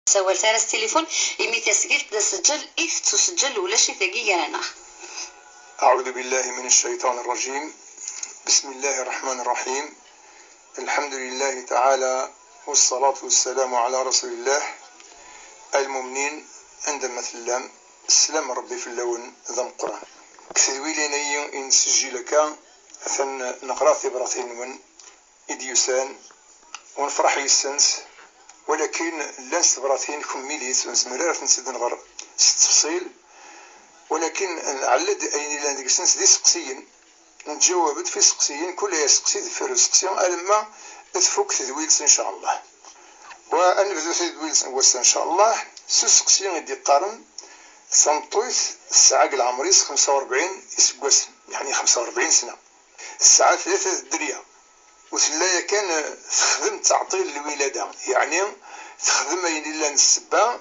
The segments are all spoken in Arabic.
سوال ترى التليفون إمي تسجل تسجل إيش تسجل ولا شيء ثقيل أنا. أعوذ بالله من الشيطان الرجيم. بسم الله الرحمن الرحيم. الحمد لله تعالى والصلاة والسلام على رسول الله المؤمنين عند مثل السلام ربي في اللون ذا القرآن كثيوي لنا إن سجلك أثن نقرأ ثبرتين من إديوسان ونفرح يسنس ولكن لا ثبرتين كميليت ونزمرار نسد نغر تفصيل ولكن علد أين لا نقسنس دي سقسيين نتجاوبت في سقسيين كل سقسي في سقسيين ألما تفك تدويلس إن شاء الله وأن بدو تدويلس وسط إن شاء الله سقسيين يدي قارن سنطويث الساعة العمريس 45 يسقس يعني 45 سنة الساعة 3 الدرية وثلايا كان تخدم تعطيل الولادة يعني تخدم أين لا نسبة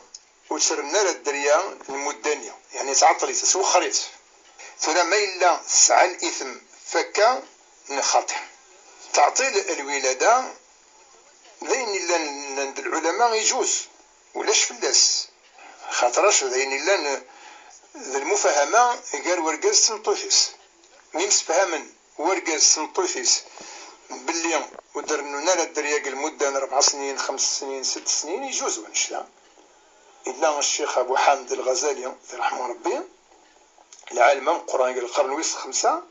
وترنا الدرية المدانية يعني تعطلت تسوخرت ثم ما إلا سعى الإثم فكا نخاطئ تعطيل الولادة ذين إلا عند العلماء يجوز ولاش فلاس خاطرش ذين إلا المفاهمة قال ورقاز سنطوثيس ميمس فهما ورقاز سنطوثيس باللي ودرنا نالا الدرياق المدة 4 سنين 5 سنين 6 سنين يجوز ونشتا إلا الشيخ أبو حامد الغزالي رحمه ربي العالم القرآن القرن الوسط 5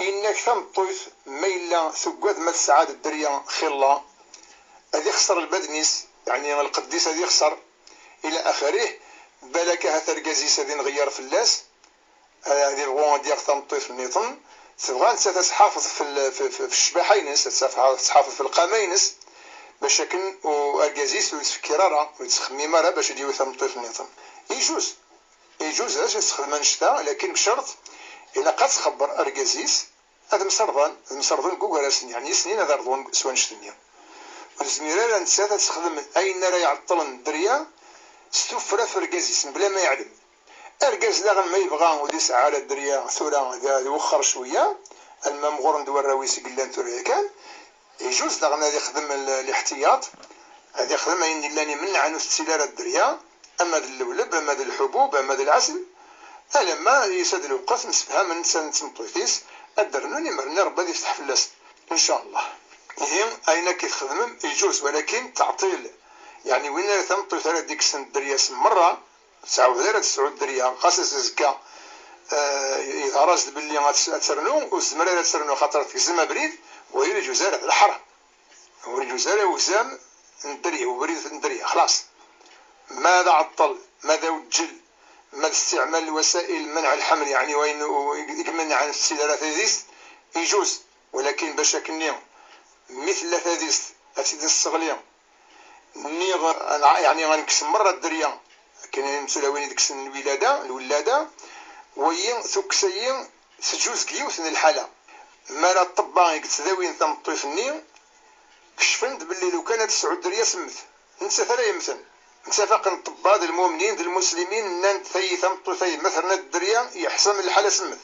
إنك ثم طيف ميلا ثقوذ ما السعادة الدريا خلا هذا يخسر البدنيس يعني القديس هذا يخسر إلى آخره بالك هثر قزيس هذه نغير في اللاس هذه الغوان ديال ثم طيف النيطن تبغى أنت تحافظ في الشباحينس تحافظ في القامينس باش كن وأرجازيس ويتفكرارا ويتخميمارا باش يديو ثم طيف النيطن يجوز هذا يستخدم نشتا لكن بشرط إلا قد تخبر أرجازيس هذا مسرضون كوكراس يعني سنين هذا رضوان سوى نشتنيا والزميرة نسا تستخدم أين راه يعطل الدريا استفرا في أرجازيس بلا ما يعلم أرجاز لا ما يبغى ودي ساعة على الدريا ثورة هذا وخر شوية الممغور ندور راويس قلان ثورة كان يجوز لغنا يخدم الاحتياط هذا يخدم أين اللاني من عنو استلال الدريا أما اللولب أما الحبوب أما العسل ألما يسد الوقت نسبها من سنة مطويثيس أدرنوني مرنا ربي يفتح في اللاس إن شاء الله هي أين كيخدم يجوز ولكن تعطيل يعني وين ثم طويث ديك السنة الدرياس مرة تعاود تسعود الدريا قاسس زكا إذا راسل باللي غتسرنو والزمرة تسرنو خاطر تكزم بريد وهي الجزالة الحرة هو الجزالة وزام الدريا وبريد الدريا خلاص ماذا عطل ماذا وجل ماذا استعمال وسائل منع الحمل يعني وين يمنع عن السلالات هذيس يجوز ولكن باش كني مثل هذيس هذه الصغليه يعني غنكسم مره الدريه كاين مسلاوين ديك السن الولاده وين ثكسيين تجوز كيوث من الحاله ما لا الطباء يتداوين ثم الطفني كشفنت باللي لو كانت تسعود دريه سمت نسى ثلاثه يمثل نتفق الطباء المؤمنين المسلمين نان ثم طفي مثلا الدريه يحسن من الحاله سمت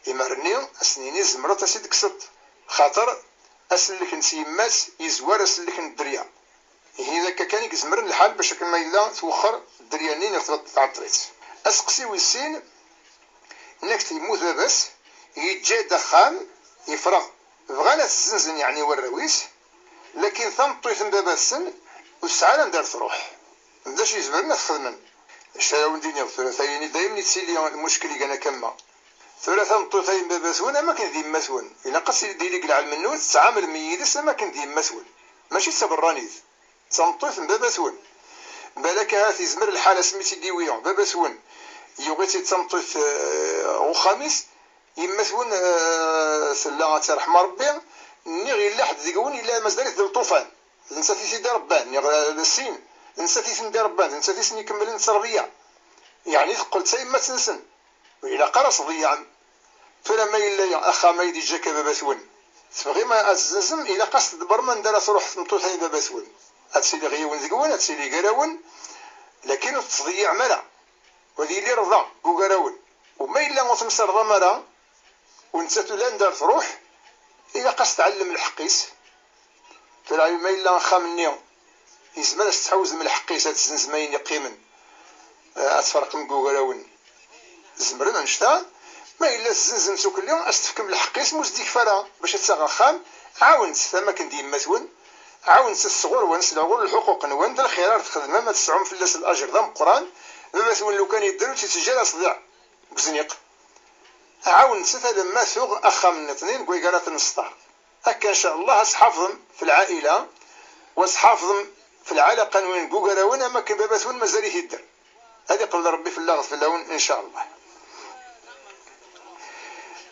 يمرني اسنيني زمرت اسيد كسط خاطر اسلك نسيماس يزوار اسلك الدريه هذا كان يزمر الحال باش كما الا توخر الدريانين يرتبط تعطريت اسقسي ويسين انك تيموت بس يجي دخان يفرغ بغانا الزنزن يعني والرويس لكن ثم طيف بابا السن والسعاده ندار تروح مبداش يزمرنا تخدمن الشراون دينيا ثلاثين دايما يتسيلي المشكل اللي انا كما ثلاثه مطوثين باباسون ما كان ديما مسون الا قصي ديري قلع المنوت تعامل ميدس ما كان ديما مسون ماشي سبرانيز تنطيف باباسون بالك هات يزمر الحاله سميتي ديويون باباسون يوغيتي تنطيف وخميس يمسون سلا ترحم ربي ني غير لا حد ديكون الا مازال يدير طوفان نساتي سيدي ربان السين نساتي سندي ربان نساتي سني كمل نصربيه يعني قلت سي ما تنسن وإلا قرص ضيعا فلما إلا أخا ما يدي جاك باباسون تبغي ما أززم إلا قصد برمان دار تروح تمطوثين باباسون هتسيلي غيون ذكوان هتسيلي قراون لكن تضيع ملا وذي اللي رضا قراون وما إلا متمسر ضمرا ونساتو لان دار تروح إلا قصد تعلم الحقيس فلا ما إلا أخا مني يزمر تحوز من الحقيسة تزنزمين يقيمن أتفرق من جوجلاون زمرنا نشتا ما إلا تزنزم سوك اليوم أستفكم الحقيس موز ديك فرا باش تساغ خام عاونت ثما كندي مثون عاونت الصغور ونس العقول الحقوق نوان دا الخيرات تخدمها ما تسعهم فلاس الأجر ذا مقران ما مثون لو كان يديرو تيتجال صداع بزنيق عاونت ثلاثة لما ثوغ أخا من اثنين قويقارات النسطار هكا إن شاء الله أصحافهم في العائلة وأصحافهم في العلاقة وين قوقراون أما كان باباثون مازال يهدر هذه قبل ربي في الله في اللون إن شاء الله.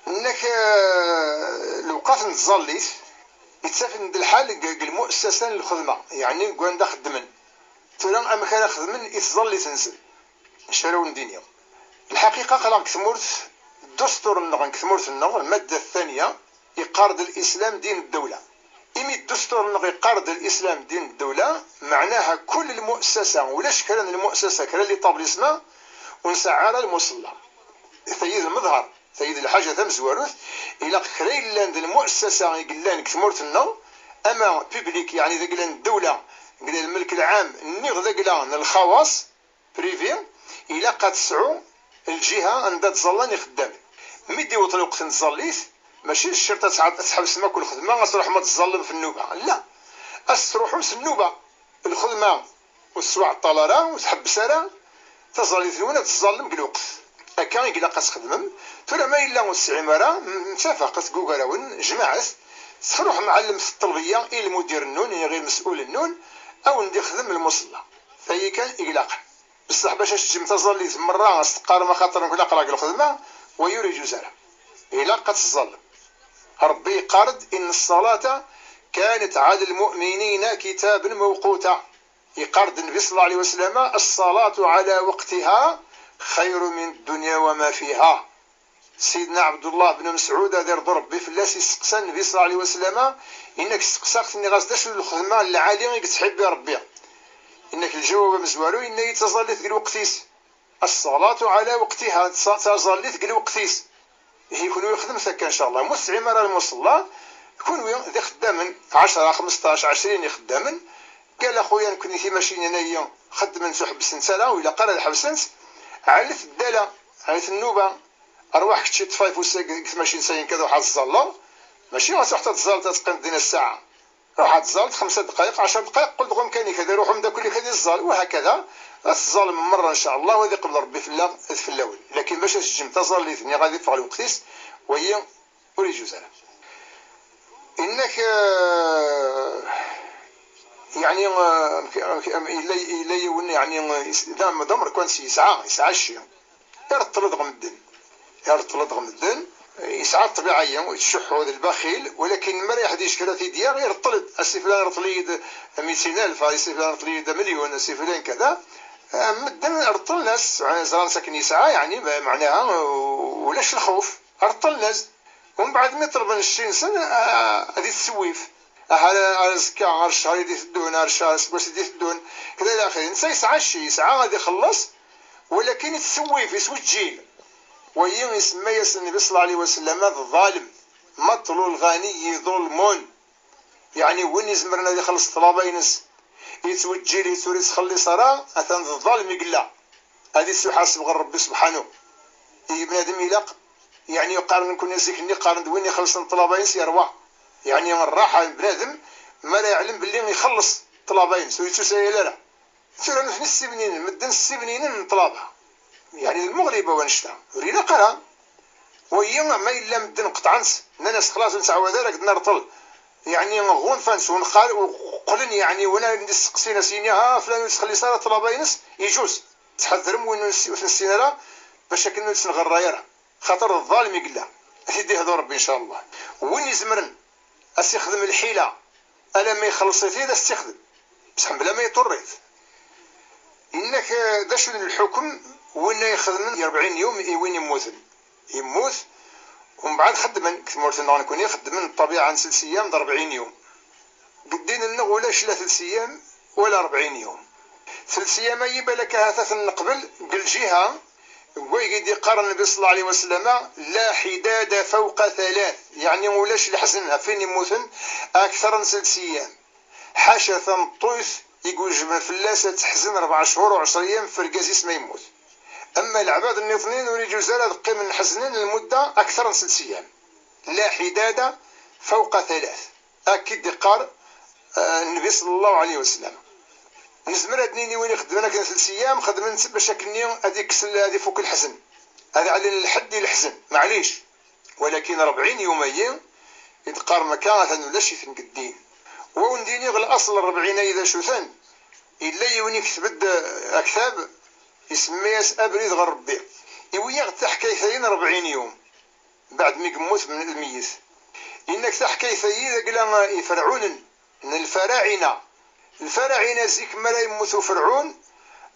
إنك لو قاف نتظليت يتسافر ند الحال المؤسسة للخدمة يعني قوان دا خدمن تولان أما كان خدمن يتظلي تنزل شراون دينيا الحقيقة قلق كثمورت الدستور النغن كثمورت النغن المادة الثانية يقارض الإسلام دين الدولة إمي الدستور النغ يقارض الإسلام دين الدولة معناها كل المؤسسة ولاش كان المؤسسة كان اللي طابل اسمها ونسعر المصلى ثيد المظهر ثيد الحاجة ثم زواروث إلى خريل لاند المؤسسة يقلان كثمورت النغ أما بيبليك يعني ذا قلان الدولة قلان الملك العام النغ ذا قلان الخواص بريفي إلى قد تسعو الجهة عندها تظلان يخدم مدي وطلق نتظليت ماشي الشرطة تحبس ما كل خدمة تروح ما تظلم في النوبة لا تروحوا في النوبة الخدمة والسواع الطلرة وتحبسها تظلي ثونا تظلم بالوقت هكا يقلا قاس خدمم ترى ما إلا والسعمرة متفقة جوجلاون جماعة تروح معلم في الطلبية إلى المدير النون يعني غير مسؤول النون أو ندير خدم المصلى فهي كان إقلاق بصح باش تجي تظلي مرة استقار ما خاطر نقول أقرأ الخدمة ويوري جزارة إلا قد تظلم ربي قرد إن الصلاة كانت على المؤمنين كتابا موقوتا يقرد النبي صلى الله عليه وسلم الصلاة على وقتها خير من الدنيا وما فيها سيدنا عبد الله بن مسعود هذا يرضى ربي فلاس يسقسى النبي صلى الله عليه وسلم إنك سقساقت إني غازداش الخدمة العالية تحب ربي إنك الجواب مزوالو إن يتظل ثقل وقتيس الصلاة على وقتها تظل ثقل وقتيس يكونوا يخدم ثكا إن شاء الله مستعمر المصلى يكونوا ذي خدامن 10 15 20 يخدامن قال أخويا نكوني في ماشي أنايا خدمن تحبس نسالا وإلا قال الحبسنت علف الدالة علف النوبة أرواح كتشي طفايف وساق ماشي نساين كذا وحد الزلة ماشي غتروح تتزال تتقن دينا الساعة روح تزال 5 دقائق 10 دقائق قلت لهم كاني كذا روحوا من كل كذا الزال وهكذا تظل من مرة إن شاء الله وهذه قبل ربي في الأول لكن باش تجم تظل لي ثاني غادي يدفع الوقتيس وهي أولي جزالة إنك يعني إلا يعني إذا مدمر كنت يسعى الشيء يرطل ضغم الدن يسعى الطبيعية ويتشح هذا البخيل ولكن ما راح يديش كذا في ديار يرطل السفلان يرطل 200,000 السفلان يرطل مليون السفلان كذا مدن ارطل ناس زران ساكن يسعى يعني معناها ولاش الخوف ارطل ناس ومن بعد ما يطلب 20 سنة هذه السويف على زكاة على الشهر يدي الدون على الشهر باش يدي الدون كذا إلى آخره إنسان يسعى الشيء يسعى غادي يخلص ولكن يتسويف يسوي الجيل وهي يسمى النبي صلى الله عليه وسلم الظالم مطل الغني ظلم يعني وين يزمرنا يخلص طلبة ينس يتوجه لي توري تخلي صرا أثن الظالم يقلع هذه سحاسب غير ربي سبحانه بنادم يلاق يعني يقارن نكون نزيك اني قارن وين يخلص طلبين يروى يعني الراحه بنادم ما لا يعلم باللي يخلص طلبين سويتو سايله ترى في السبنين مدن السبنين طلبها يعني المغربه ونشتا ورينا قرا وهي ما الا مدن قطعنت الناس خلاص نتعود ذلك نرطل يعني غون فانس ونخال وقلن يعني وانا نسقسينا سينيها فلان تخلي صار طلبينس يجوز تحذرم وين نسينا باش كنا نسنغ الرايره خاطر الظالم يقلع يدي هذا ربي ان شاء الله وين يزمرن استخدم الحيله الا ما يخلص فيه استخدم بصح بلا ما يطريت انك داش الحكم وين يخدم 40 يوم وين يموت ومن بعد خدم كثمرت نكون يخدم من الطبيعه 6 ايام 40 يوم قدين النغ ولاش 3 ايام ولا 40 يوم 3 ايام يبقى لك هذا قبل قل جهه ويقدي قرن النبي صلى الله عليه وسلم لا حداد فوق 3 يعني ولاش الحسن فين يموتن اكثر من 6 ايام حاشا طويث يقول جبن فلاسة تحزن 4 شهور و10 أيام في القازيس ما يموت. أما العباد النيطنين والجزالة تقيم من حزنين لمدة أكثر من 6 أيام لا حداد فوق 3. أكيد قال النبي صلى الله عليه وسلم. نزمر هادنيني وين خدمنا كان 3 أيام خدمت باش كني هادي فوق الحزن، هذا على الحد الحزن معليش، ولكن 40 يومين يتقار مكانة ولا شي تنقدين ونديني غير الأصل 40 إذا شوثان إلا يوني كتبد أكتاب يسميها أبريد غير ربي يويا تحكايتين 40 يوم بعد ما يموت من الميت. إنك تحكايتين قلا فرعون من الفراعنة زيك ما لا يموتوا فرعون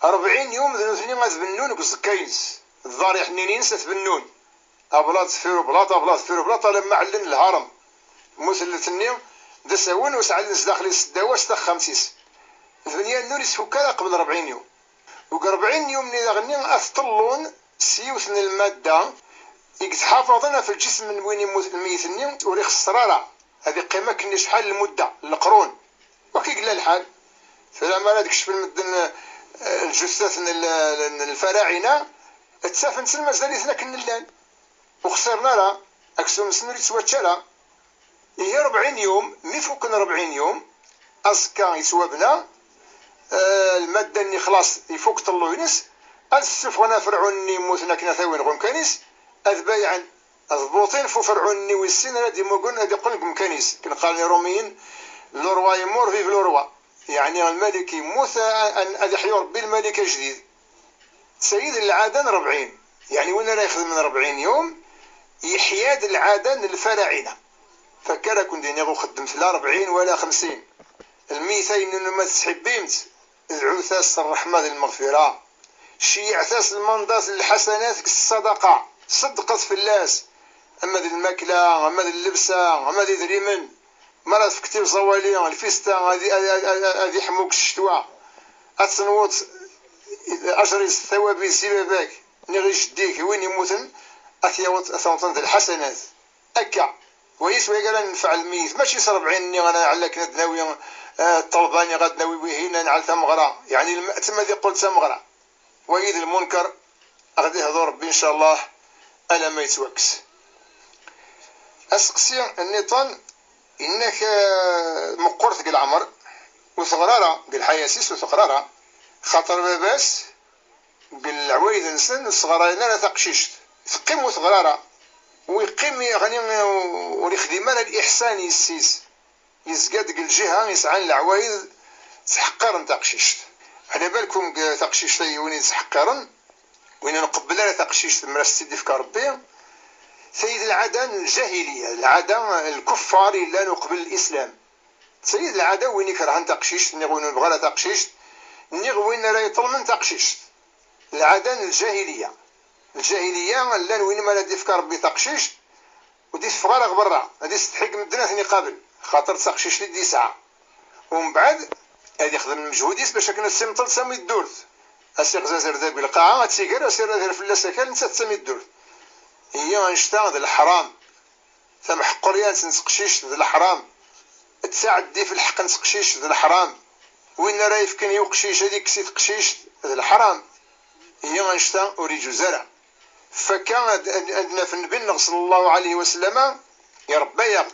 40 يوم ذنوثني غتبنون بزكايز الضاري حنينين ستبنون أبلاط فيرو بلاطة لما علن الهرم مثلثني دساون وسعلنس داخل السداوة ستخمسيس الدنيا النور يسفكها قبل 40 يوم و 40 يوم اللي غني أثطلون سيوثن المادة يتحافظنا في الجسم من وين يموت الميتني وريخ الصرارة هذه قيمة كني شحال المدة القرون وكي قال الحال فلما لا تكشف المدن الجثث الفراعنة تسافن سلمة زاليثنا كنلان وخسرنا لا أكسوم سنوري تسواتشالا هي 40 يوم ميفوكن 40 يوم أزكا يسوابنا المادة اللي خلاص يفوق طلو ينس السفغنا فرعون يموتنا كنا ثاوين غم كانيس أذبايعا أضبوطين فو فرعون ويسين هادي موقولنا هادي قلق مكانيس كن قال روميين لوروا يمور في لوروا يعني الملك يموت أن أدي ربي الملك جديد سيد العادن 40 يعني وين راه يخدم من 40 يوم يحياد العادن الفراعنة فكرا كنت دينيغو خدمت لا 40 ولا 50 الميثين انه ما تسحبيمت العثاس الرحمة المغفرة شيعثاس المنضاس الحسنات الصدقة صدقت في اللاس اما ذي الماكلة اما ذي اللبسة اما ذي ذريمن مرات فكتير زوالي الفيستا هذه حموك الشتوى اتسنوت اجري الثوابي سيباباك نغي جديك وين يموتن اثيوت اثوطن الحسنات اكا ويسوي قال نفع الميت ماشي 40 انا علك ندناوي الطلباني غادناوي وهنا نعل ثمغرة يعني تما ذي قلت ثمغرة ويد المنكر غادي يهضر ربي ان شاء الله انا ما يتوكس اسقسي النيطان انك مقرت قال العمر وثغرارة قال حياسيس وثغرارة خاطر باباس قال العوايد نسن الصغرى لا تقشيشت ثقيم وثغرارة ويقيم يعني وريخدم الإحسان يسيس يزقاد الجهة يسعى العوايد تحقرن تقشيشت على بالكم تقشيشت وين تحقرن وين نقبل لا تقشيشت مرس سيدي في ربي سيد العادة الجاهلية العادة الكفار لا نقبل الإسلام سيد العادة وين يكرهن تقشيشت نغوين نبغى تقشيشت نغوين لا يطلمن تقشيشت العادة الجاهلية لان وين ما لا ديفكار ربي تقشيش ودي فغالغ برا هادي تستحق مدنا ثاني قابل خاطر تقشيش لي 9 ومن بعد هادي يخدم المجهوديس باش كنا السمطل سامي الدورت اسيغ زازر ذاب القاعه تيقر اسير هذا فلاسه كان نتا تسمي الدورت هي غنشتا هذا الحرام ثم حق ريال تنسقشيش هذا الحرام تساعد دي في الحق نسقشيش هذا الحرام وين راه يفكن يوقشيش هذيك كسي تقشيش هذا الحرام هي غنشتا وريجو زرع فكان عندنا في النبي صلى الله عليه وسلم يا ربي ياخد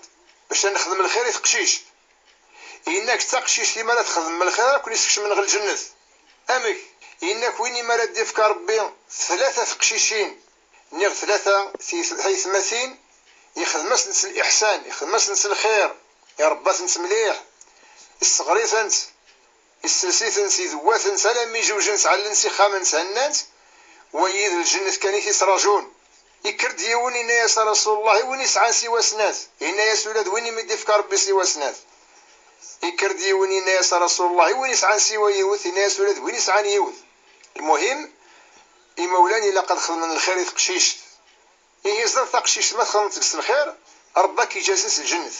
باش نخدم الخير يتقشيش انك تقشيش كيما لا تخدم من الخير كون يسكش من غير الجنة امك انك وين ما لا ديفك ربي 3 تقشيشين نير 3 حيث مثين يخدم سنس الاحسان يخدم سنس الخير يا ربي سنس مليح الصغريت انت السلسيت نسي ذوات سلام يجو جنس على نسي خامن هنات ويد الجنة كان يسرجون يكرد يوني يا رسول الله وين يسعى سوى سنات هنا يا سولاد وين يمدي في ربي سوى سنات يكرد يوني يا رسول الله وين يسعى سوى يوث هنا يا سولاد وين يسعى يوث المهم مولانا لقد خدمنا الخير يتقشيش هي زر تقشيش ما تخدمتك الخير ربك يجازيس الجنة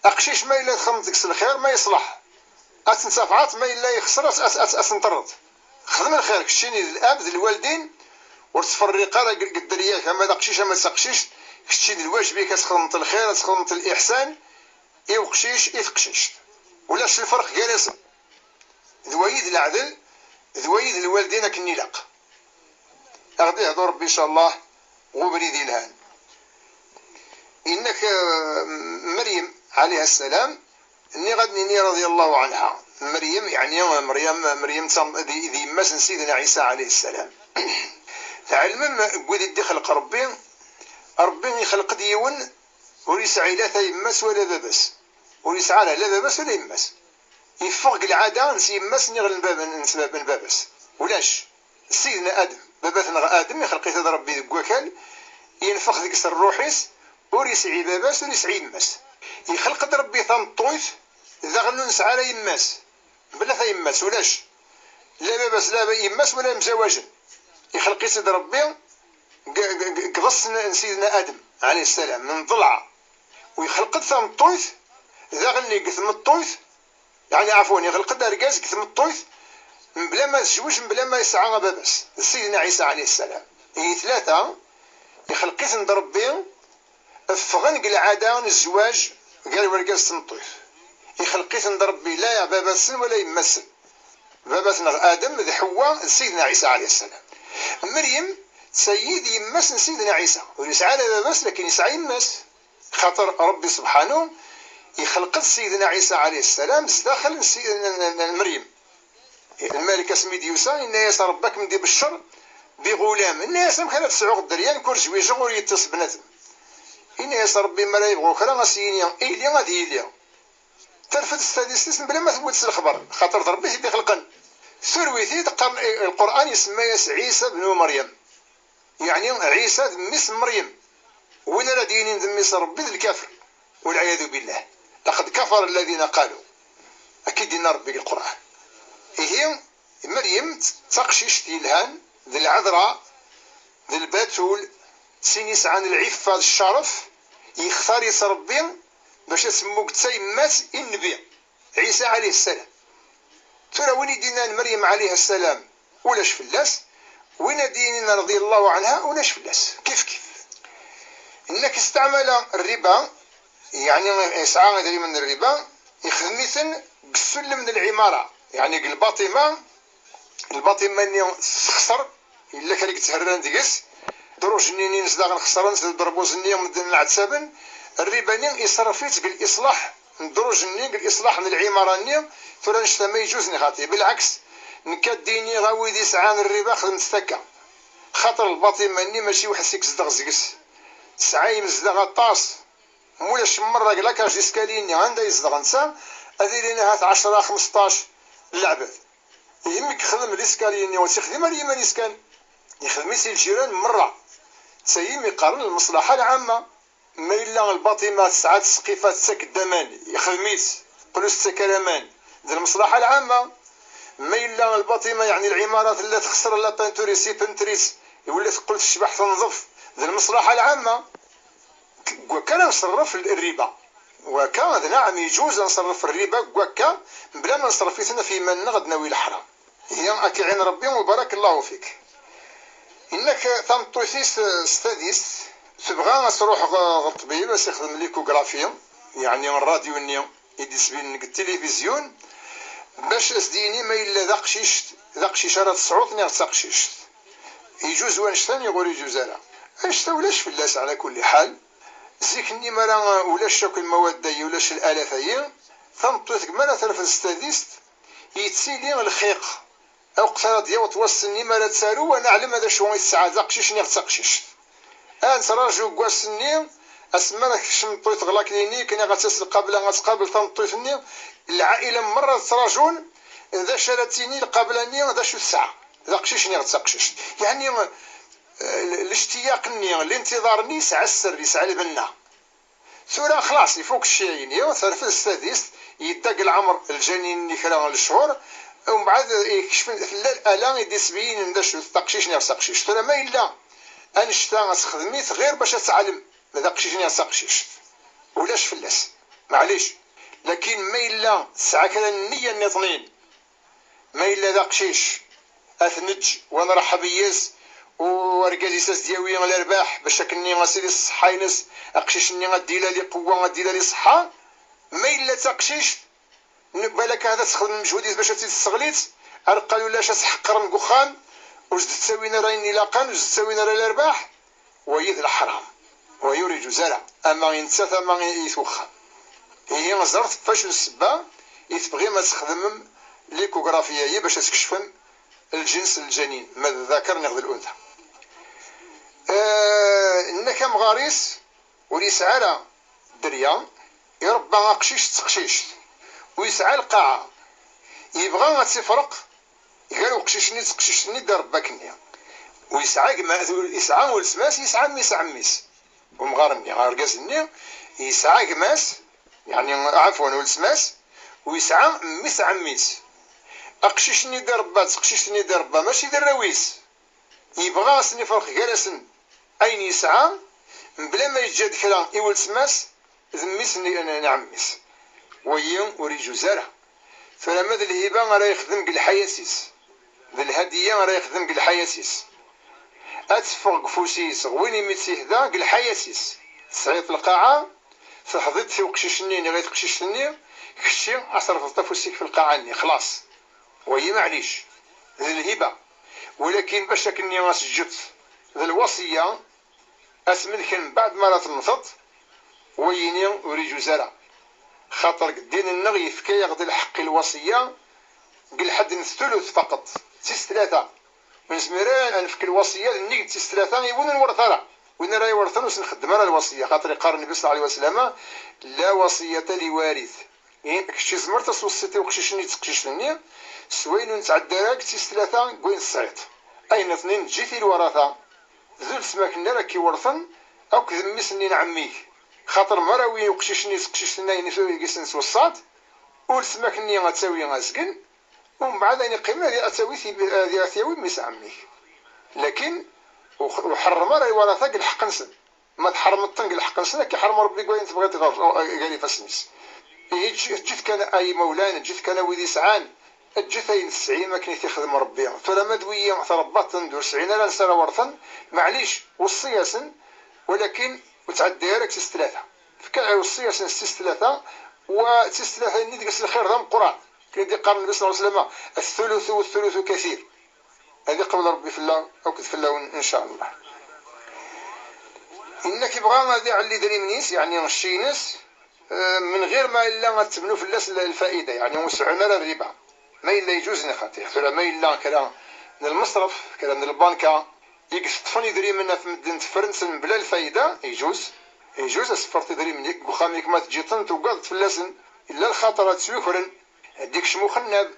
اقشيش ما الا تخدمتك الخير ما يصلح اتنسافعات ما الا يخسر اتنطرد خدم الخير كشتيني الاب ذي الوالدين وتفرق راه قدرياك ما تقشيش ما تقشيش كشتيني الواجب كتخدمت الخير تخدمت الاحسان يوقشيش يتقشيش ولاش الفرق جالس ذويد العدل ذويد الوالدين كنيلاق أغدي يهضو ربي إن شاء الله غبري ذي الهان. إنك مريم عليها السلام إني غدني رضي الله عنها مريم يعني مريم ذي يماس سيدنا عيسى عليه السلام. علم قد دي خلق ربي يخلق ديون وليسعى لا يماس ولا بابس وليسعى لا بابس ولا يماس يفوق العادة نسي يماس نغل نسباب البابس ولاش سيدنا آدم باباتنا آدم يخلق يتد ربي وكال ينفخ ذيك الروحيس وريسعي باباس وريسعي يماس يخلق ربي ثم طويف إذا غنو نسعى لا يماس بلا يماس ولاش لا باباس لا يماس ولا مزواجا يخلق يتد ربي قبص سيدنا آدم عليه السلام من ضلعه ويخلق ثم طويف إذا غني قثم الطويف يعني عفوا يخلق رقاز قثم الطويف بلا ما تزوج بلا ما يسعى باباس سيدنا عيسى عليه السلام. هي ثلاثة يخلق يتد ربي فغنق العادة الزواج قال ورقاز تنطيف يخلق يتد ربي لا يا باباس ولا يمس باباتنا آدم ذي حواء سيدنا عيسى عليه السلام. مريم سيد يمس سيدنا عيسى ويسعى لا باباس لكن يسعى يمس خاطر ربي سبحانه يخلق سيدنا عيسى عليه السلام داخل مريم. الملكة سميت يوسى إن ياس ربك مدي بالشر بغلام إن ياس مخلات سعوق الدريان كل شوي شغل يتص بنادم إن ياس ربي ما لا يبغوا كرا غاسينيا إيليا غادي إيليا ترفد السادس بلا ما ثبوت الخبر خاطر ربي يدي خلقا ثرويتي القرآن يسمى عيسى بن مريم يعني عيسى ذميس مريم وين لا دينين ذميس ربي الكافر والعياذ بالله لقد كفر الذين قالوا أكيد دين ربي القرآن. هي مريم تقشيش الهان ذي العذراء ذي الباتول سينيس عن العفة الشرف يختار يسربي باش يسموك تسيمات النبي عيسى عليه السلام. ترى وين دينا مريم عليها السلام ولاش فلاس وين ديننا رضي الله عنها ولاش فلاس كيف انك استعمل الربا يعني يسعى غير من الربا يخدم مثل السلم من العمارة يعني الباطمة اللي خسر إلا كان يتهران ديكس دروج نينين نزدا غنخسر نضربو زنية مدن العتسابن الربا نين يصرفيت بالإصلاح ندروج نين بالإصلاح من العمارة نين فلا نشتا ما يجوزني خاطي بالعكس نكديني غاوي سعان الربا خدمت ثكا خاطر الباطمة نين ماشي واحد سيك زدغ زيكس سعاي مزدغ طاس مولاش مرة قال لك اش يسكاليني عندها يزدغ نسا هذه لنا هات 10 15 لعبة يهمك خدم الاسكاليني وتخدم اليمن يسكن يخدم يسير الجيران مرة تسيم يقارن المصلحة العامة ما إلا الباطمة ساعات سقيفات سك الدمان يخدميت قلوس سكرمان ذي المصلحة العامة ما إلا الباطمة يعني العمارات اللي تخسر لا بانتوريسي بنتريس يولي تقول الشبح تنظف ذي المصلحة العامة وكان نصرف الربا وكان نعم يجوز نصرف الربا وكا بلا ما نصرف فينا في من غد ناوي الحرام. هي أكيعين ربي وبارك الله فيك. إنك تمطوثيس ستاديس تبغى تروح الطبيب باش يخدم ليكوغرافيا يعني الراديو النيم يديس بين التلفزيون باش اسديني ما إلا ذاق شيشة تصعود نير تقشيش يجوز وانشتان يقول يجوز لا انشتا ولاش فلاس على كل حال زيكني مرا ولاش شاك المواد دي ولاش الآلاف هي ثمطوثك مرا ثلاث ستاديست يتسيلي الخيق أو قصاد يا وتوصلني مرا تسارو وأنا أعلم هذا شو الساعة ذاقشيش نير تقشيش تراجو قواسني اسمانك شمطيت غلاكنيني كنا غتسل قبل غتقابل تنطيفني العائله مره تراجون اذا شراتيني القابلاني هذا شو الساعه ذاقشيشني غتسقشش يعني الاشتياق ني الانتظار ني ساعه السر ساعه البنا ثورة خلاص يفوق الشيعيني ثالث السادس يدق العمر الجنين اللي كلا الشهور ومن بعد يكشف الالام يديس بين نداش تقشيشني غتسقشش ثورة ما الا انشتا غتخدميت غير باش تعلم ما داقشيشني غتسقشيش ولاش فلاس معليش لكن ما الا ساعه كذا النيه النطنين ما الا داقشيش اثنج ونرحب ياس ورقازي ساس دياوي الارباح باش كني غاسيلي الصحاينس اقشيشني غديلا لي قوه غديلا لي صحه ما الا تقشيش بالك هذا تخدم مجهود باش تستغليت، قالوا لا تحقر نقخان وجد تساوينا راين لاقان وجد تساوينا راه الارباح ويد الحرام ويريد زرع اما ينسى ثما يتوخى. هي نظرت فاش السبا يتبغي ما تخدم ليكوغرافيا هي باش تكشف الجنس الجنين ما الذكر نغذ الانثى. انك مغاريس وليسعى على دريا يربى قشيش تقشيش ويسعى القاعه يبغى تفرق قالوا قشيشني تقشيشني دار باكني ويسعى ما يسعى والسماس يسعى ميس عميس ومغارمني غارقاسني يسعى كماس يعني عفوا والسماس ويسعى ميس عميس اقشيشني دار با تقشيشني دار با ماشي دار رويس يبغى سني فرق جالسن اين يسعى بلا ما يجاد كلام يولد سماس ذميس نعميس ويا وريجو زرع فلما ذا الهبه راه يخدم بالحياسيس ذا الهديه راه يخدم بالحياسيس اتفرق فوسيس وين يمسيه ذا بالحياسيس صعيط القاعه فحضيت في قشيشني غير قشيشني كشي اصرف فوسيك في القاعه خلاص وهي معليش ذا الهبه. ولكن باش كني غاسجت ذا الوصيه اسملكن بعد ما راه تنفض ويني وريجو زرع خاطر قدين النغ يفكا ياخذ الحق الوصيه قل حد الثلث فقط تيس ثلاثه من زميران نفك الوصيه لاني تيس ثلاثه يبون نورثها وين راه يورثن ونخدم على الوصيه خاطر يقال النبي صلى الله عليه وسلم لا وصيه لوارث يعني كشي زمرت وصيتي وقشيشني تقشيشني سوين نتعدى راك تيس ثلاثه كوين الصعيط اين اثنين جيتي الورثه ذو سماك راه كيورثن او كذمي سنين عميك خاطر مراوي وقشيشني تقشيشنا ينفوي كيسنس وصات والسماك ني غتساوي غاسكن ومن بعد يعني قيمه ديال اتاوي ديال اتاوي ميس عميك لكن وحرم راه الورثه قال حق نسن ما تحرم الطنق الحق نسن كيحرم ربي كوين تبغي تغرف قال لي فاسميس جيت كان اي مولانا جيت كان ويدي سعان جيت اي 90 ما كان يخدم ربي فلما دويه تربات تندور 90 لا نسى ورثا معليش وصياسن ولكن وتعدي لك سيس ثلاثه فكا وصياسن سيس ثلاثه وسيس ثلاثه ني ديك الخير ذا القران كيدي قال النبي صلى الله عليه وسلم الثلث والثلث كثير هذه قول ربي في الله او كتف الله ان شاء الله. انك بغا غادي على دري منيس يعني الشينس من غير ما الا غتبنوا في الناس الفائده يعني وسعنا الربا ما الا يجوز نخاطي فلا ما الا كلام من المصرف كلام من البنكه يقصفن يدري منها في مدينه فرنسا بلا الفائده يجوز اصفر تدري منك وخاميك ما تجي طنت وقعدت في اللسن الا الخطرات سويكرن هديك شمو خناب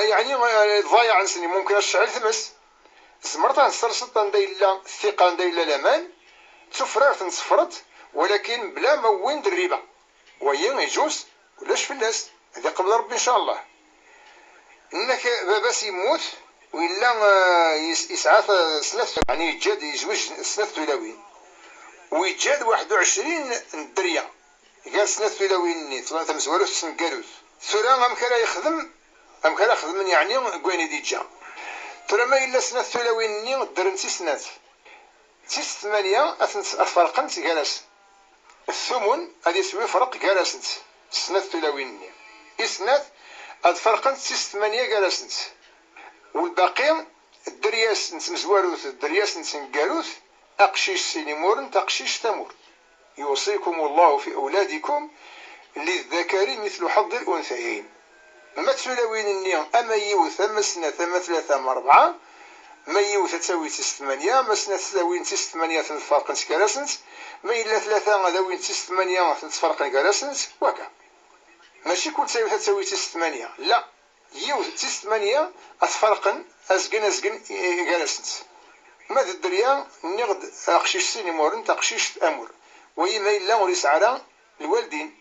يعني ضايع عن سني ممكن الشعل ثمس سمرت عن السرسط الا الثقه الا الامان سفرات نصفرت ولكن بلا موين الربا وهي يجوز ولاش في الناس هذا قبل ربي ان شاء الله. انك باباس يموت وإلا يسعى سنة يعني يتجاد يزوج سنة ثلاوين ويتجاد 21 دريا قال سنة ثلاوين ثلاثة مزوالو سن قالوث ثلا أمكلا يخدم يعني قويني ديجا ترى ما إلا سنة ثلاوين ني درنتي سنة تيس ثمانية أفرقن تقالس الثمن هذا يسوي فرق قالسنت سنة ثلاوين ني إسنة أفرقن تيس ثمانية قالسنت والباقي الدرياس نتمزواروث الدرياس نتنقالوث أقشيش سينيمورن تقشيش تمور يوصيكم الله في أولادكم للذكر مثل حظ الأنثيين ما تسلاوين النية أما يوث أما سنة أما ثلاثة أما أربعة ما يوث تساوي تيس ثمانية ما سنة تساوي تيس ثمانية تنفرق نتكالسنت ما إلا ثلاثة غداوين تيس ثمانية تنفرق نتكالسنت وكا ماشي كل تساوي تيس ثمانية لا يوث تيس ثمانية أتفرقن أزقن جالسنت ماذا الدريا نغد أقشيش سيني مورن تقشيش أمور وهي ما إلا وليس على الوالدين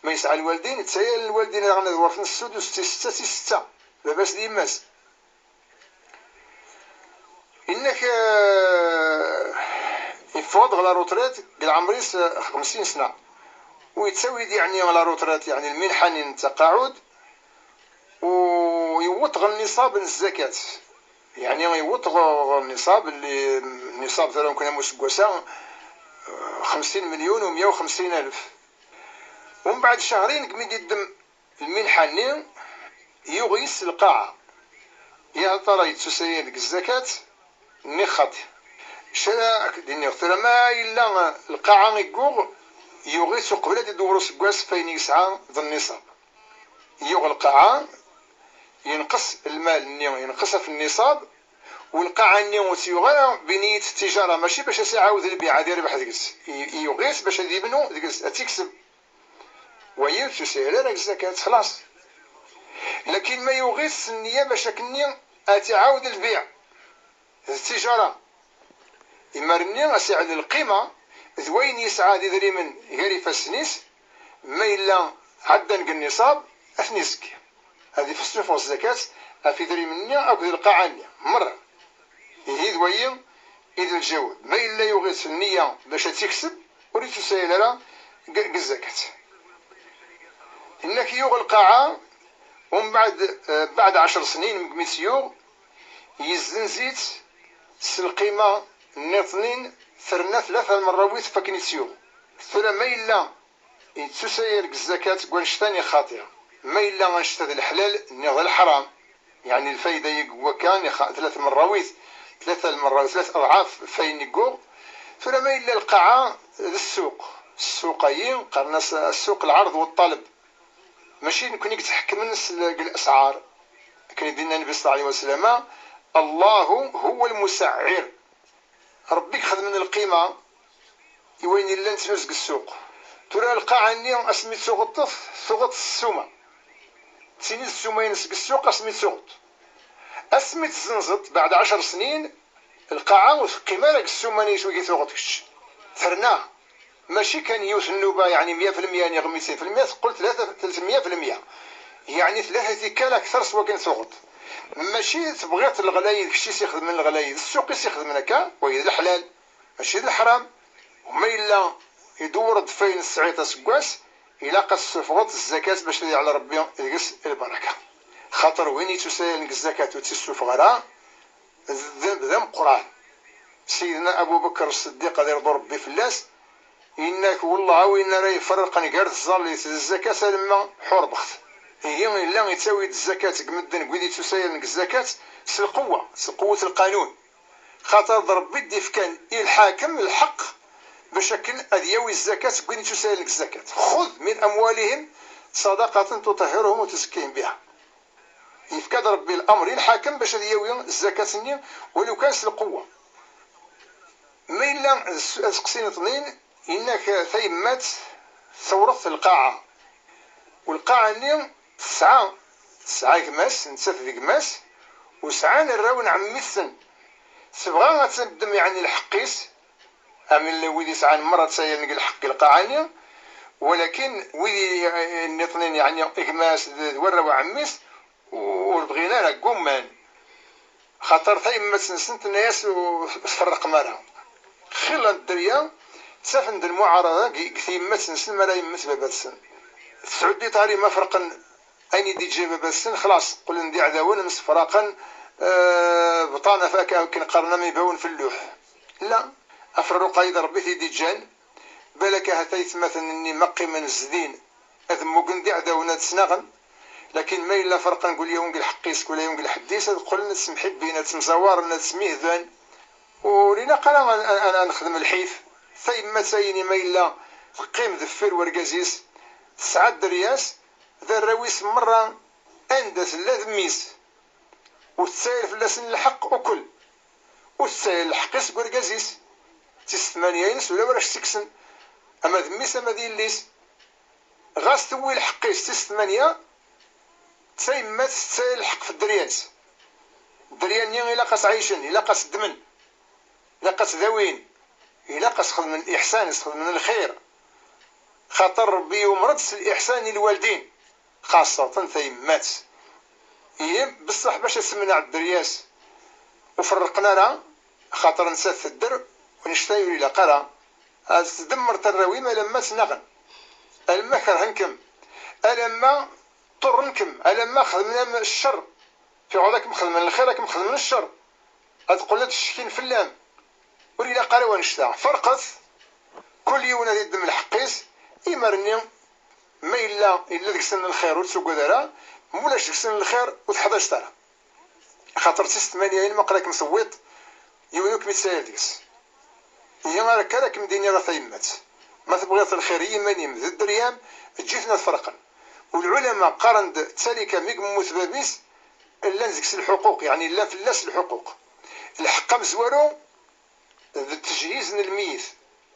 ما يسعى الوالدين تسيل الوالدين رانا ورثنا السدس تي ستة لاباس ديماس إنك يفوض على روترات قال عمريس 50 سنة ويتساوي يعني على روترات يعني المنحة التقاعد ويوطغ النصاب الزكاة يعني يوطغ النصاب اللي النصاب ثلا كنا مسقوسا 50 مليون و150 ألف ومن بعد شهرين كميد الدم المنحني يغيس القاعة يا ترى يتسير الزكاة نخطي شرا ديني اخترا ما إلا القاعة يقوغ يغيس قبل يدور سكواس فين يسعى ذا النصاب يغ القاعة ينقص المال ينقص في النصاب والقاعة وتيغا بنية التجارة ماشي باش يعاود البيع ديال ربح ديكس يغيس باش يبنو ديكس تكسب ويتسير الزكاة خلاص. لكن ما يغيس النية باش كني تعاود البيع التجارة إما أسعد القيمة ذوين يسعى ديري من غير فاسنيس ما إلا عدا النصاب أثنيسك هذه فسنفو الزكاة في ذري مني أو ذي القاعني مرة هي ذوين إذا الجواب ما إلا يغيث النية باش تكسب وريد تسائل على الزكاة إنك يوغ القاعة ومن بعد 10 سنين من ميسيوغ يزنزيت القيمة ناثنين ثرنا 3 مراويت فكنيسيوغ ثلا ما إلا تسير الزكاة قوانشتاني خاطئة ما إلا غنشتاد الحلال نغض الحرام يعني الفايدة يقوى كان 3 مراويت 3 أضعاف فاين يقوغ ثلا ما إلا القاعة السوقيين قرنا السوق العرض والطلب ماشي نكون يتحكم الأسعار كان يدينا النبي صلى الله عليه وسلم الله هو المسعر ربك خذ من القيمة يوين إلا نتنزق السوق ترى القاعة ني اسميت سوق الطف سوق السومة تسيني السومة ينسق السوق اسميت سوق اسميت زنزط بعد 10 سنين القاعة والقيمة لك السومة نيشو يثوغتكش ثرنا ماشي كان يوث النوبة يعني 100% يعني 200% قلت 300% يعني 3 كان أكثر سوا كان ثوغت ماشي تبغيت الغلايد كشي يخدم من الغلايد السوق يخدم هكا وهي الحلال ماشي الحرام وما إلا يدور فين السعيطة سكواس إلا قص فغط الزكاة باش تدي على ربي يقص البركة خاطر وين يتسال الزكاة وتسوف غرا ذم قرآن سيدنا أبو بكر الصديق هذا يرضى ربي فلاس إنك والله وين راه يفرقني قال الزالي الزكاة لما حور بخت هي إلا يتساوي الزكاة كمدن قويدي تسال الزكاة سلقوة القانون خاطر ربي ديف كان الحاكم الحق بشكل أديوي الزكاة كوين تسائل الزكاة خذ من أموالهم صدقة تطهرهم وتزكيهم بها يفكاد ربي الأمر الحاكم باش أديوي الزكاة ولو كان القوة ما إلا سقسين اثنين إنك ثيمات ثورة القاعة والقاعة ني 9 كماس نتسف كماس وسعة نراون عميثن تبغى غتبدم يعني الحقيس أمن ويدي سعان مرة تساير نقل حق القاعانية ولكن ويدي الاثنين يعني إكماس ورا وعميس وبغينا لك قمان خاطر ثايما سنسنت الناس وفرق مرة خلا الدريا تسافن المعارضة كثيما سنسن ما لا يمس بابات السن السعودي طاري ما فرقا أين دي جي بابات السن خلاص قل ندي عداون نمس فراقا بطانة فاكا كنقارنا ما يباون في اللوح لا أفرق قايد ربي في ديجان بالك هتيت مثلا إني مقي من الزدين أذمو قندي عداونا تسنغن لكن ما إلا فرقا نقول يوم قل حقيس ولا يوم قل حديس قل نسمحي بينا تمزوار نسميه ذان ولينا قال أنا نخدم الحيف ثيما تايني ما إلا قيم ذفر ورقازيس 9 درياس ذا الرويس مرة أندس لا ذميس وتساير في اللسن الحق وكل وتساير الحقيس ورقازيس تيس 8 ينس ولا وراش تكسن اما ذميس اما ديال ليس غاس توي الحقيس تيس 8 تسايما تسايل الحق في الدريانس الدريان الا قاس عايشن الا قاس الدمن الا قاس ذوين الا قاس خدم من الاحسان خدم من الخير خاطر ربي ومرض الاحسان للوالدين خاصة ثيمات هي بصح باش سمنا على الدرياس وفرقنا لها خاطر نسات الدر ونشتايو إلى قرى تدمرت الرويمة لما تنغن ألما كرهنكم ألما طرنكم ألما خدمنا من الشر في عودكم خدمنا الخير راكم خدمنا الشر أتقول لك الشكين في اللام وليلا قرى ونشتا فرقت كل يوم هذه الدم الحقيس إمرني ما إلا ديك سن الخير وتسوق دارا مولاش ديك سن الخير وتحضر ترى خاطر تيس 8 ما قراك مصوت يونيوك متساير ديكس هي راك مديني راه تيمات ما تبغيض الخير يماني من الدريام جيتنا تفرقا والعلماء قارن تسالك ميك بابيس لا نزكس الحقوق يعني لا فلاس الحقوق الحق مزوارو التجهيز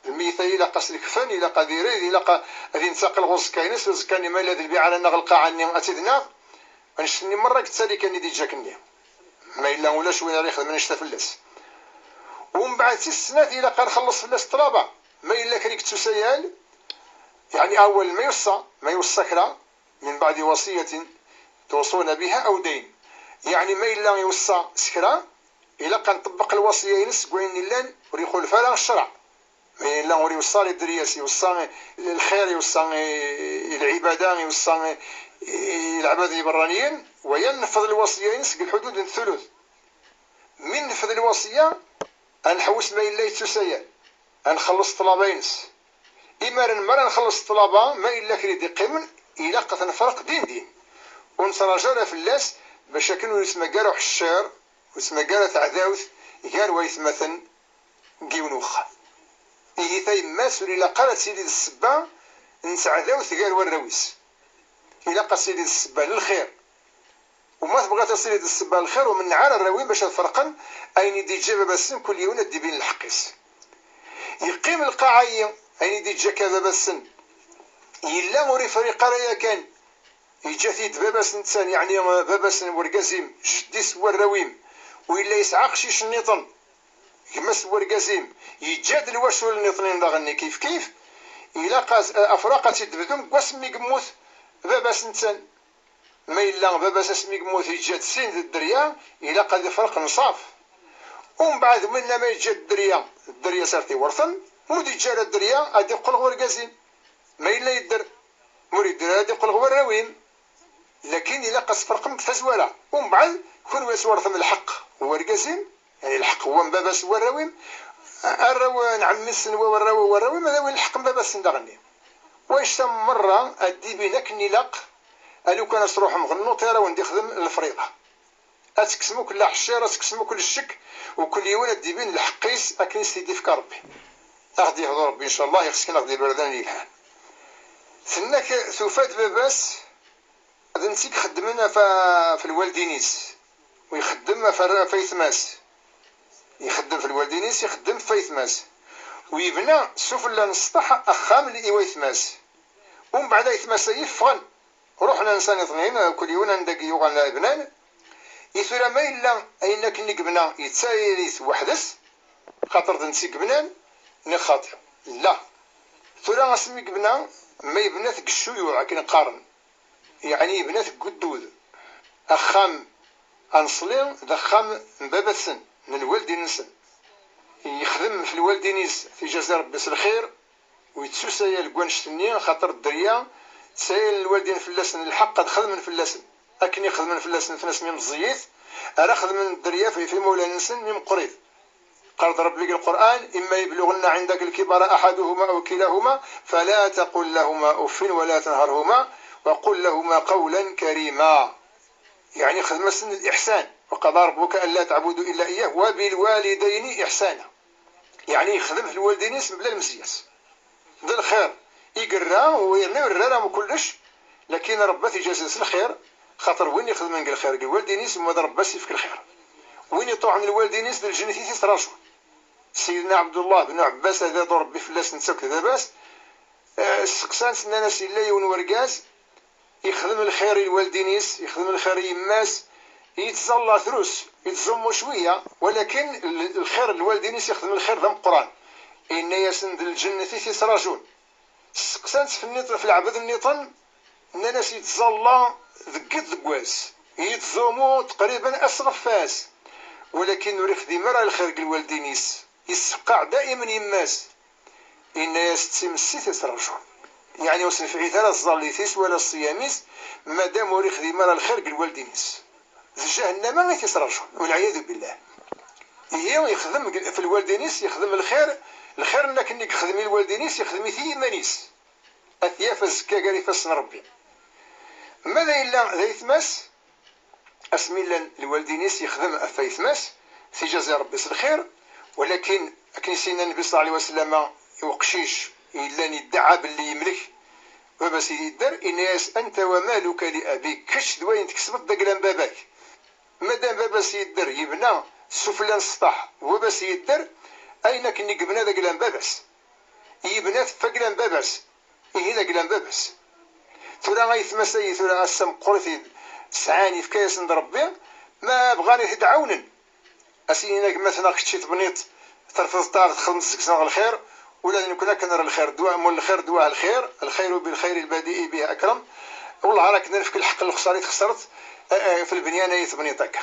الميت إلا قاس الكفن إلا قديري إلا غادي نساق الغوص كاينس وزكاني ما لا البيع على نغلقا عني أتدنا غنشتني مرة قلت لي كاني دي جاكني ما إلا ولا شويه راه يخدم نشتا فلاس ومن بعد 6 سنوات إلا قال خلص فلاس طلابة ما إلا كريك تسيال يعني أول ما يوصى كرا من بعد وصية توصون بها أو دين يعني ما إلا يوصى سكرا إلا كان طبق الوصية ينس قوين لان وريقول فلا الشرع ما إلا يوصى للدرياس يوصى الخير يوصى العبادة يوصى العباد البرانيين وينفذ الوصية ينس الحدود الثلث من نفذ الوصية أنحوس ما إلا يتسيال أنخلص طلابة ينس إما مرة نخلص طلابة ما إلا كريدي قيمن إلا قد نفرق دين ونتراجع في اللاس باش كانوا يسمى كاروح الشعر ويسمى كارث عداوث قال ويثمثن قيونوخ إيه ثاي ماس إلا قالت سيدي السبا نسعداوث قال والرويس إلا قال سيدي السبا للخير وما تبغى سيدي السبا للخير ومن نعار الروين باش تفرقن أين دي جاب بسن كل يوم دي بين الحقيس يقيم القاعية أين دي جا كذا بسن إلا موري فريق رايا كان يجاتي باباس نتسان يعني باباس ورقازيم جديس والرويم وإلا يسعق شي شنيطن يمس ورقازيم يجادل واش النيطنين داغني كيف إلا قاس أفراقات يدبدهم قاسمي قموث باباس نتسان ما إلا باباس اسمي قموث يجاد سين الدريا إلا قاد يفرق نصاف ومن بعد من ما يجاد الدريا صارتي ورثن مودي جار الدريا غادي يقول ورقازيم ما إلا يدر مريد غادي يقول الرويم لكن إلا قاس فرقم تزوالا ومن بعد كون ويسورث من الحق هو القاسم يعني الحق هو مباباس هو الراويم الراوي نعم السن هو الراويم هذا وين الحق مباباس ندغني واش تم مرة أدي بينك نلاق ألو كان أسروح مغنو طيرة وندي خدم الفريضة أتكسمو كل حشيرة أتكسمو كل الشك وكل يوم أدي بين الحقيس أكن سيدي في ربي أغدي هذا ربي إن شاء الله يخسكن أغدي البلدان يلحان ثناك ثوفات باباس هذا نسيك خدمنا في الوالدينيس ويخدم في فيثماس يخدم في الوالدينيس يخدم في فيثماس ويبنى سفلى نسطح أخام لإيثماس ومن بعد إيثماس يفغن روحنا نسان اثنين كل يوم ندق يوغان ابنان يثرى ما إلا أينك نقبنا يتسايريث وحدث خاطر نسيك بنان نخاطر لا ثرى اسمي قبنا ما يبنى ثق الشيوع كي نقارن يعني يبنى ثق قدود أخام أنصلين دخام مبابا سن من الوالدين نسن يخدم في الوالدينيس في جزاء ربي الخير ويتسوسايا الكوانشتني خاطر الدريا تسايل الوالدين فلاسن الحق قد خدم في اللسن أكن يخدم في اللسن في ناس ميم الزيت أرا خدم الدريا في مولا نسن ميم قريب قال ربي القرآن إما يبلغن عندك الكبر أحدهما أو كلاهما فلا تقل لهما أف ولا تنهرهما وقل لهما قولا كريما يعني خدمة سن الإحسان وقضى ربك ألا تعبدوا إلا إياه وبالوالدين إحسانا يعني يخدم في الوالدين اسم بلا المسياس ذا الخير يقرا ويرني ورا كلش لكن ربي يجازي الخير خاطر وين يخدم من الخير الوالدين اسم هذا ربي يفك الخير وين يطوع من الوالدين اسم الجنة تيسراجو سيدنا عبد الله بن عباس هذا ربي فلاس نسوك هذا باس السقسان سنانا سيلا يون ورقاز يخدم الخير الوالدينيس يخدم الخير يماس يتزلى ثروس يتزمو شوية ولكن الخير الوالدينيس يخدم الخير ذم قرآن إن يسند الجنة تسراجون سقسانت في العبد النيطن الناس يتزلى ذقت ذقواس يتزومو تقريبا أصغف فاس ولكن نريخ ديما الخير الوالدينيس يسقع دائما يماس إن يستمسي تسراجون يعني وسن في عثالة الظليثيس ولا الصياميس مادام وريخ ديما الخير الوالدينيس جهنم ما يتسرجون والعياذ بالله هي يخدم في الوالدينيس يخدم الخير انك يخدمي الوالدينيس يخدمي في مانيس أثياف الزكاة قال فاس ربي ماذا إلا ذا يثمس أسمي الوالدينيس يخدم أفا يثمس سيجازي ربي الخير. ولكن أكنسينا النبي صلى الله عليه وسلم يوقشيش إلا يدعى باللي يملك وبس يدر إناس أنت ومالك لأبيك كش دوين تكسبت دقلان باباك مادام باباس يدر يبنى سفلان السطح وبس يدر أين كني قبنا دقلان باباس يبنى فقلان باباس إيه دقلان باباس ثورا غيثمسي ثورا أسم قرثي سعاني في كاس ربي ما بغاني تدعونن أسينك مثلا كتشي تبنيط ترفض طاغ تخلص سكسنا الخير ولا نكون كنرى الخير دواء مول الخير دواء الخير الخير بالخير البديء به أكرم والله راك نفك الحق الخساري خسرت في البنيان يتبنيطك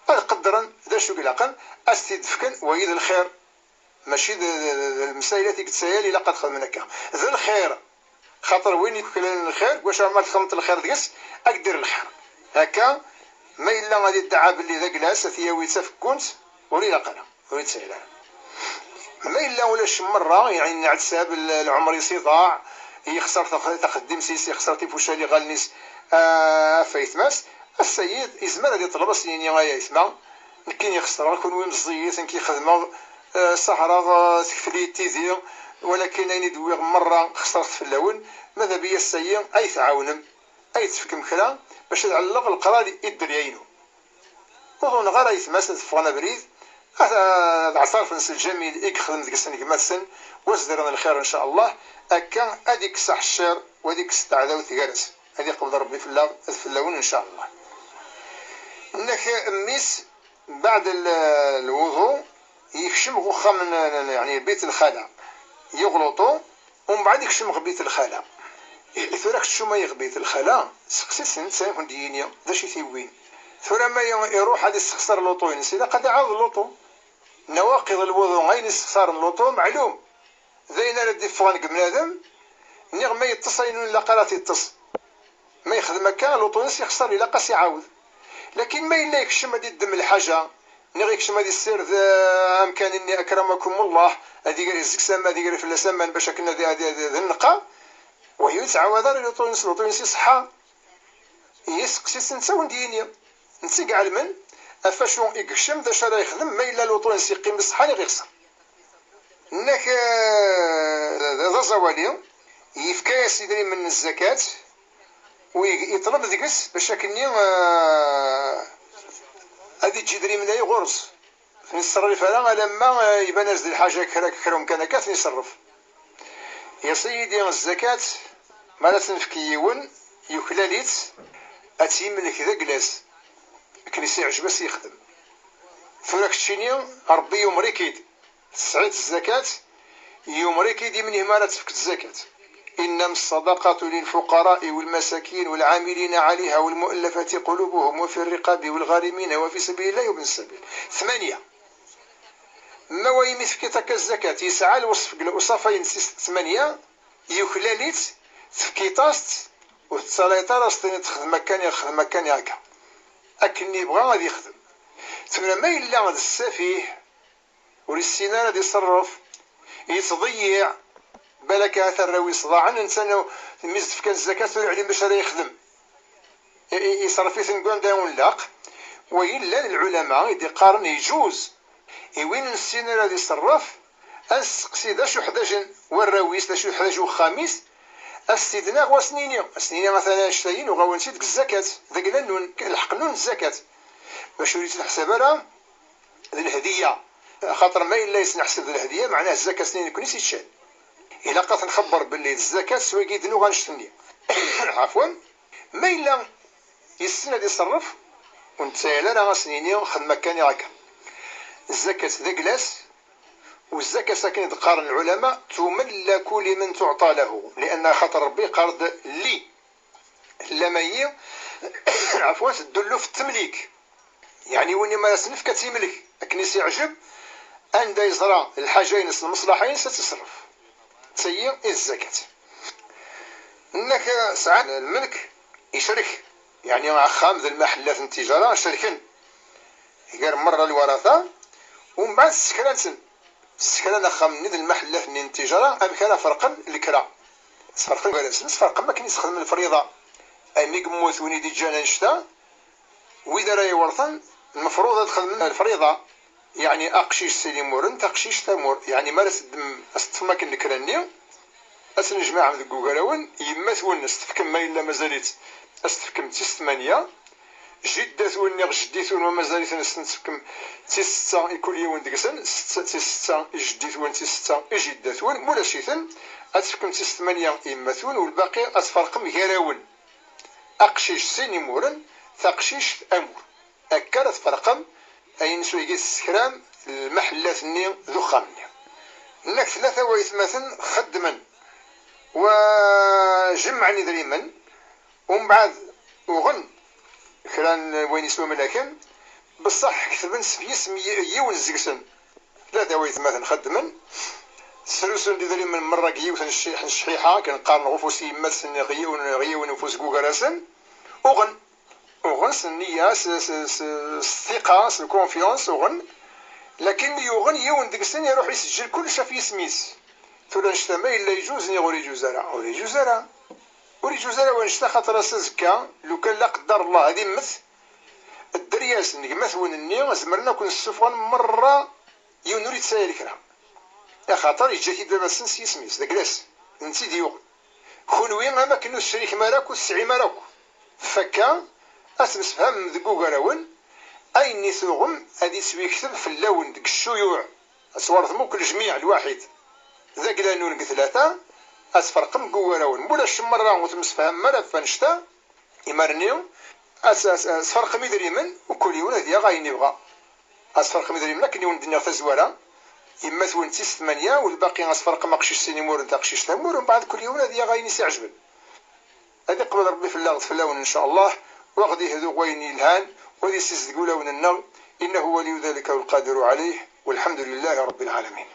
قدرا ذا شو قلقا استدفكن ويد الخير ماشي المسائل التي تسالي لقد خذ منك ذا الخير خاطر وين يكون الخير واش ما تخمط الخير ديس اقدر الخير هكا ما الا غادي يدعى باللي ذا جلاس ثياوي تفكونت وريد قنا وريد سهلا ما الا ولاش مره يعني نعتساب العمر يصيضاع يخسر تقدم سيسي خسرتي فوشالي غالنيس فايتماس السيد يزمر هذه طلب سنين غايه يسمع كاين يخسر كون وين مزيت كي خدمه صحراء تكفلي تيزي ولكن اين دوي مره خسرت في اللون ماذا بيا السيد اي تعاونم اي تفكم كلا باش تعلق القرار يدري عينو وظن غير يتماس تفغنا بريد عصار في نسل جميل يخدم ديك السنه كما السن وازدرنا الخير ان شاء الله هكا هذيك صح الشر وهذيك استعذاو ثقارس هذه قبض ربي في اللون ان شاء الله. انك ميس بعد الوضوء يكشم غخا من يعني بيت الخلاء يغلطوا ومن بعد يكشم بيت الخلاء ثورك شو ما يغبيت الخلاء سقسي سنت كون دينيا ذا شي ثيوين ثورا ما يروح هذا يستخسر اللوطو ينسي لا قد عاود اللوطو نواقض الوضوء غير يستخسر اللوطو معلوم ذينا ردي فغان بنادم نيغ ما يتصل ولا قرات يتصل ما يخدم هكا اللوطو ينسي يخسر الا قاس يعاود لكن ما الا يكشم هذه الدم الحاجه نيغ يكشم هذه السر ذا امكان اني اكرمكم الله هذه قال الزكسام هذه قال في السمان باش كنا هذه النقا وهي تعاود اللوطو ينسي صحه يسقسي سنساون دينيا نسي كاع المن افاشو يكشم ذا شرا يخدم ما الا لوطو ينسي يقيم بصحه اللي غيخسر انك ذا زوالي يفكا سيدري من الزكاه ويطلب ذكس باش كني هذه تجدري من اي غرس نصرف انا لما يبان نزل الحاجه كرم كان كاف نصرف يا سيدي الزكاه ما لا تنفكيون يكلاليت اتيملك ذا جلاس كنيسي عجبس يخدم فراك الشيني ربي يمريكيد سعيد الزكاة يمريكيد من إهمالة تفك الزكاة إنما الصدقة للفقراء والمساكين والعاملين عليها والمؤلفة قلوبهم وفي الرقاب والغارمين وفي سبيل الله وابن السبيل 8 ما ويمث كتك الزكاة يسعى الوصف الأصفين 8 يخلاليت تفكيتاست وتصاليتا راستني تخدم مكان هكا أكني بغا غادي يخدم ثم ما إلا غاد السفيه وللسنان غادي يصرف يتضيع بالك اثر راوي صداعا انسان ميزت في كان الزكاه تولي عليه باش راه يخدم يصرف في ثنقون دا ونلاق وإلا العلماء يدي قارن يجوز وين السنان غادي يصرف اسقسي دا شو 11 والراويس دا شو 11 وخامس استدنا غوا سنينيا مثلا شتاين وغاو نسيت الزكاه ذاك لنون الحق نون الزكاه باش وليت نحسب راه الهديه خاطر ما الا يسنحسب الهديه معناه الزكاه سنين يكون يتشال الا قات نخبر باللي الزكاه سوا كيدنو غنشتني عفوا ما الا يسنى يصرف ونتسايل راه سنيني خدمه كان هكا الزكاه ذا كلاس والزكاه ساكن قارن العلماء تملك لمن تعطى له لان خاطر ربي قرض لي لما هي عفوا تدلو في التمليك يعني وين ما سنف كتملك كنيسي يعجب عند يزرع الحاجين المصلحين ستصرف تسيي الزكاه انك ساعات الملك يشرك يعني مع خامذ المحلات التجاره شركا غير مره الورثه ومن بعد السكران خام ند المحلات التجاره ام كان فرقا الكرا تفرق كراسن تفرق ما كاين يستخدم الفريضه امي قموت وني دي جانا نشتا واذا راه يورثن المفروض تخدم الفريضه يعني اقشيش سيدي مورن تقشيش تامور يعني مارس الدم استفما كنكراني اسن جماعه من الكوكراون يما ثون استفكم ما الا مازالت استفكم تيس 8 جدات وني جديت وما زالت نستفكم تيس 6 يكون يوم دكسن 6 تيس 6 جديت ون تيس 6 جدات ون مولا شيثن اتفكم تيس 8 يما ثون والباقي اتفرقم غيراون اقشيش سيني مورن تقشيش امور اكا تفرقم اين سويقي السكرام المحلات ني ذو خامني لك 3 ويثمثن خدما وجمعني دريما ومن بعد وغن كران وين يسوى ملاكم بصح كتبن اسم يون الزكسن 3 ويثمثن خدما سلوسن دي من مرة كيوثن الشحيحة كنقارن غفوسي يمثل غيون نفوس كوكراسن وغن سنية الثقة الكونفيونس وغن لكن يوغن يون ديكسن يروح يسجل كل شيء في سميس ثولا نشتما إلا يجوز ني غوري جوزارا ونشتا خاطر سزكا لو كان لا قدر الله هادي مث الدرياس نقمثون الني زمرنا كون السفوان مرة يون نريد ساير كرا يا خاطر يجاتي دابا سنس يسميس داك لاس نسي ديوغن خونوي ما كنو الشريك ماراكو السعي ماراكو فكا اسمس فهم ذكو قراون اي نيثوغم ادي سوي يكتب في اللون ديك الشيوع اصور ثموك الجميع الواحد ذاك لانون 3 اسفرقم كوراون مولا الشمرة وتمس فهم مرة فنشتا يمرنيو اسفرق ميدريمن وكل يوم هذه غاين يبغى اسفرق ميدريمن لكن يوم الدنيا تزوارا يما ثون تيس 8 والباقي اسفرق ماقشيش سينيمور نتا قشيش تامور ومن بعد كل يوم هذه غاين يسعجبن هذه قبل ربي في اللون ان شاء الله وغدي هذو غوين يلهان ودي سيز تقولون النغ انه ولي ذلك والقادر عليه والحمد لله رب العالمين.